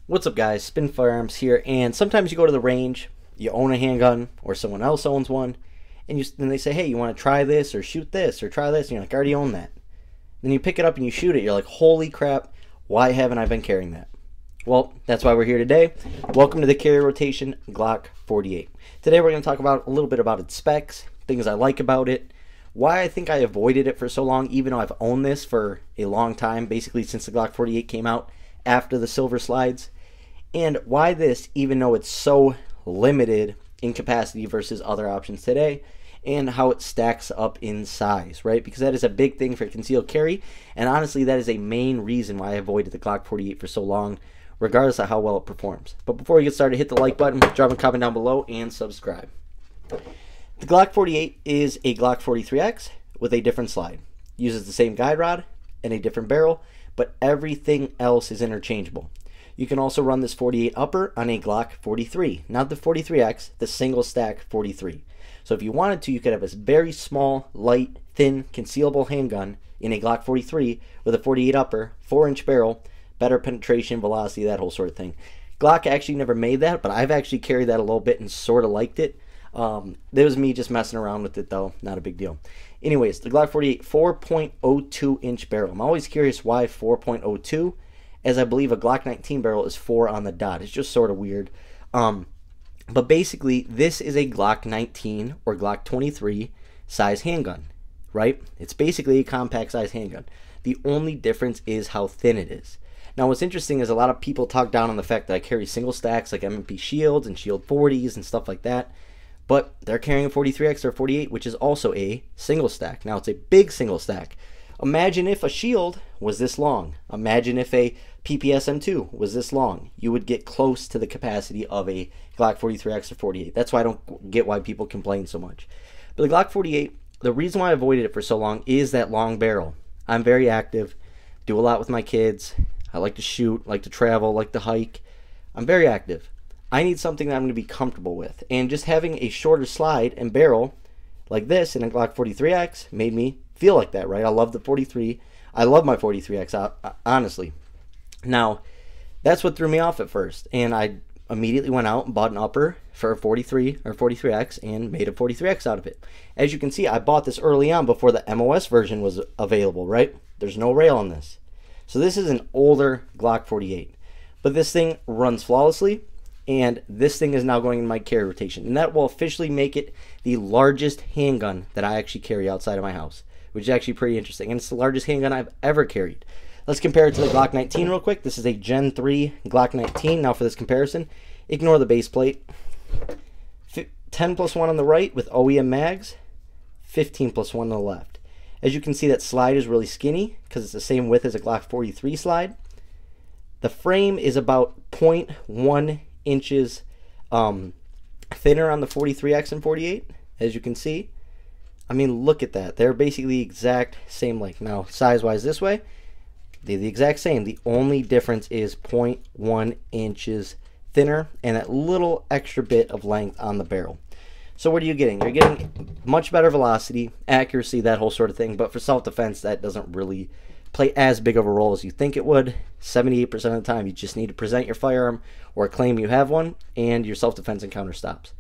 What's up, guys? Spin Firearms here, and sometimes you go to the range, you own a handgun, or someone else owns one, and then they say, hey, you want to try this, or shoot this, or try this, and you're like, I already own that. Then you pick it up and you shoot it, you're like, holy crap, why haven't I been carrying that? Well, that's why we're here today. Welcome to the Carry Rotation Glock 48. Today we're going to talk about a little bit about its specs, things I like about it, why I think I avoided it for so long, even though I've owned this for a long time, basically since the Glock 48 came out after the silver slides, and why this, even though it's so limited in capacity versus other options today, and how it stacks up in size, right? Because that is a big thing for concealed carry, and honestly, that is a main reason why I avoided the Glock 48 for so long, regardless of how well it performs. But before we get started, hit the like button, drop a comment down below, and subscribe. The Glock 48 is a Glock 43X with a different slide. Uses the same guide rod and a different barrel, but everything else is interchangeable. You can also run this 48 upper on a Glock 43, not the 43X, the single stack 43. So if you wanted to, you could have a very small, light, thin, concealable handgun in a Glock 43 with a 48 upper, 4-inch barrel, better penetration, velocity, that whole sort of thing. Glock actually never made that, but I've actually carried that a little bit and sort of liked it. That was me just messing around with it, though. Not a big deal. Anyways, the Glock 48, 4.02 inch barrel. I'm always curious why 4.02, as I believe a Glock 19 barrel is 4 on the dot. It's just sort of weird. But basically, this is a Glock 19 or Glock 23 size handgun, right? It's basically a compact size handgun. The only difference is how thin it is. Now, what's interesting is a lot of people talk down on the fact that I carry single stacks like M&P Shields and Shield 40s and stuff like that. But they're carrying a 43X or 48, which is also a single stack. Now, it's a big single stack. Imagine if a Shield was this long. Imagine if a PPS M2 was this long. You would get close to the capacity of a Glock 43X or 48. That's why I don't get why people complain so much. But the Glock 48, the reason why I avoided it for so long is that long barrel. I'm very active, do a lot with my kids. I like to shoot, like to travel, like to hike. I'm very active. I need something that I'm going to be comfortable with. And just having a shorter slide and barrel like this in a Glock 43X made me feel like that, right? I love the 43. I love my 43X, honestly. Now, that's what threw me off at first. And I immediately went out and bought an upper for a 43 or 43X and made a 43X out of it. As you can see, I bought this early on before the MOS version was available, right? There's no rail on this. So this is an older Glock 48. But this thing runs flawlessly. And this thing is now going in my carry rotation. And that will officially make it the largest handgun that I actually carry outside of my house, which is actually pretty interesting. And it's the largest handgun I've ever carried. Let's compare it to the Glock 19 real quick. This is a Gen 3 Glock 19. Now for this comparison, ignore the base plate. 10+1 on the right with OEM mags, 15+1 on the left. As you can see, that slide is really skinny because it's the same width as a Glock 43 slide. The frame is about 0.1 inches thinner on the 43X and 48, as you can see. I mean, look at that. They're basically the exact same length. Now, size-wise this way, they're the exact same. The only difference is 0.1 inches thinner and that little extra bit of length on the barrel. So what are you getting? You're getting much better velocity, accuracy, that whole sort of thing. But for self-defense, that doesn't really play as big of a role as you think it would. 78% of the time, you just need to present your firearm or claim you have one, and your self-defense encounter stops.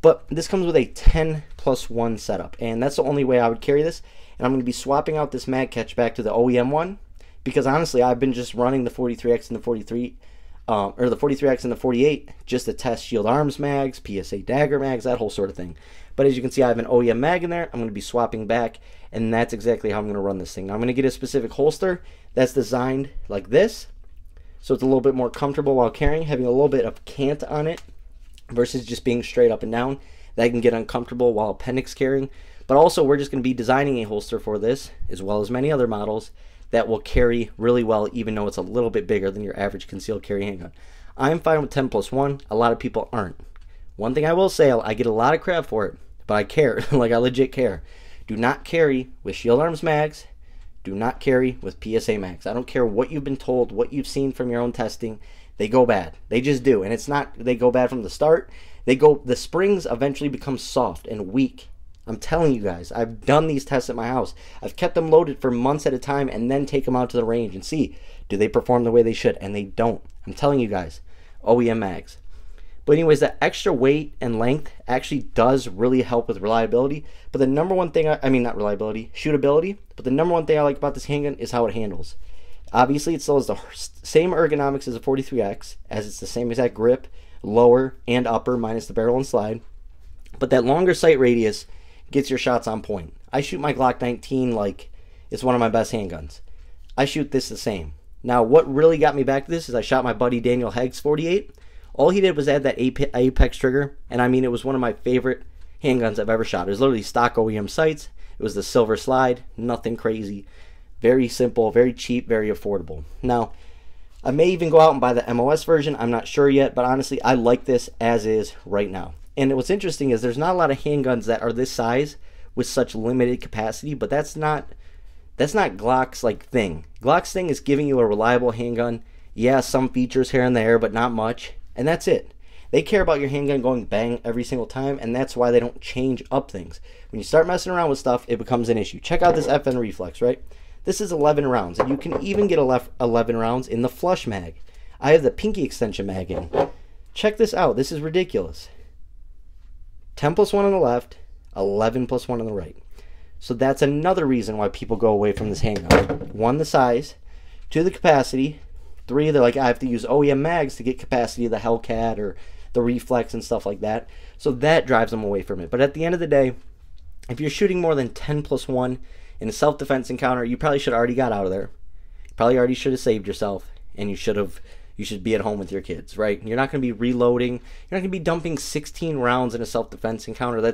But this comes with a 10+1 setup, and that's the only way I would carry this. And I'm going to be swapping out this mag catch back to the OEM one, because honestly, I've been just running the 43X and the 43, or the 43X and the 48 just to test Shield Arms mags, PSA Dagger mags, that whole sort of thing. But as you can see, I have an OEM mag in there. I'm going to be swapping back, and that's exactly how I'm going to run this thing. Now, I'm going to get a specific holster that's designed like this, so it's a little bit more comfortable while carrying, having a little bit of cant on it versus just being straight up and down. That can get uncomfortable while appendix carrying. But also, we're just going to be designing a holster for this, as well as many other models, that will carry really well, even though it's a little bit bigger than your average concealed carry handgun. I'm fine with 10+1. A lot of people aren't. One thing I will say, I get a lot of crap for it, but I care. Like, I legit care. Do not carry with Shield Arms mags. Do not carry with PSA mags. I don't care what you've been told, what you've seen from your own testing. They go bad. They just do. And it's not they go bad from the start. The springs eventually become soft and weak I'm telling you guys, I've done these tests at my house. I've kept them loaded for months at a time and then take them out to the range and see, do they perform the way they should? And they don't. I'm telling you guys, OEM mags. But anyways, that extra weight and length actually does really help with reliability. But the number one thing, I mean not reliability, shootability. But the number one thing I like about this handgun is how it handles. Obviously, it still has the same ergonomics as a 43X, as it's the same exact grip, lower and upper, minus the barrel and slide. But that longer sight radius gets your shots on point. I shoot my Glock 19 like it's one of my best handguns. I shoot this the same. Now, what really got me back to this is I shot my buddy Daniel Hagg's 48. All he did was add that Apex trigger, and I mean, it was one of my favorite handguns I've ever shot. It was literally stock OEM sights. It was the silver slide, nothing crazy. Very simple, very cheap, very affordable. Now, I may even go out and buy the MOS version. I'm not sure yet, but honestly, I like this as is right now. And what's interesting is there's not a lot of handguns that are this size with such limited capacity, but that's not Glock's like thing. Glock's thing is giving you a reliable handgun. Yeah, some features here and there, but not much. And that's it. They care about your handgun going bang every single time, and that's why they don't change up things. When you start messing around with stuff, it becomes an issue. Check out this FN Reflex, right? This is 11 rounds, and you can even get 11 rounds in the flush mag. I have the pinky extension mag in. Check this out. This is ridiculous. 10 plus 1 on the left, 11 plus 1 on the right. So that's another reason why people go away from this handgun. 1, the size. 2, the capacity. 3, they're like, I have to use OEM mags to get capacity of the Hellcat or the Reflex and stuff like that. So that drives them away from it. But at the end of the day, if you're shooting more than 10 plus 1 in a self-defense encounter, you probably should have already got out of there. You probably already should have saved yourself, and you should be at home with your kids, right? You're not going to be reloading. You're not going to be dumping 16 rounds in a self-defense encounter.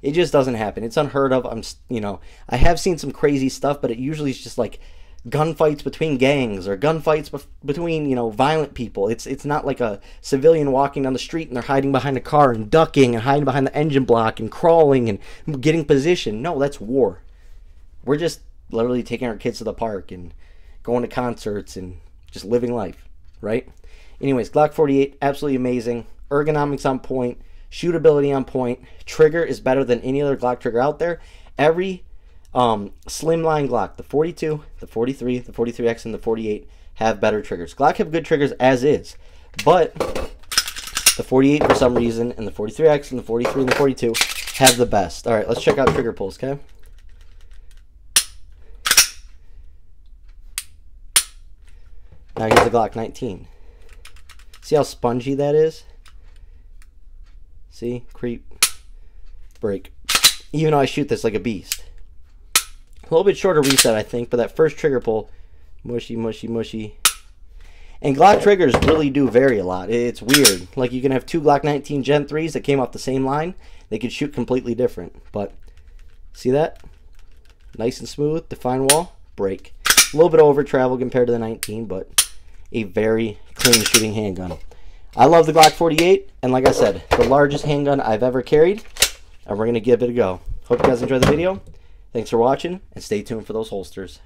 It just doesn't happen. It's unheard of. I have seen some crazy stuff, but it usually is just like gunfights between gangs or gunfights between, violent people. It's not like a civilian walking down the street and they're hiding behind a car and ducking and hiding behind the engine block and crawling and getting position. No, that's war. We're just literally taking our kids to the park and going to concerts and just living life, right? Anyways, Glock 48, absolutely amazing. Ergonomics on point. Shootability on point. Trigger is better than any other Glock trigger out there. Every slimline Glock, the 42, the 43, the 43X, and the 48 have better triggers. Glock have good triggers as is, but the 48 for some reason, and the 43X, and the 43, and the 42 have the best. All right, let's check out trigger pulls, okay? Now here's the Glock 19. See how spongy that is? See? Creep. Break. Even though I shoot this like a beast. A little bit shorter reset, I think, but that first trigger pull, mushy, mushy, mushy. And Glock triggers really do vary a lot. It's weird. Like, you can have 2 Glock 19 Gen 3s that came off the same line. They could shoot completely different. But, see that? Nice and smooth. Define wall. Break. A little bit over travel compared to the 19, but a very clean shooting handgun. I love the Glock 48, and like I said, the largest handgun I've ever carried, and we're going to give it a go. Hope you guys enjoyed the video. Thanks for watching, and stay tuned for those holsters.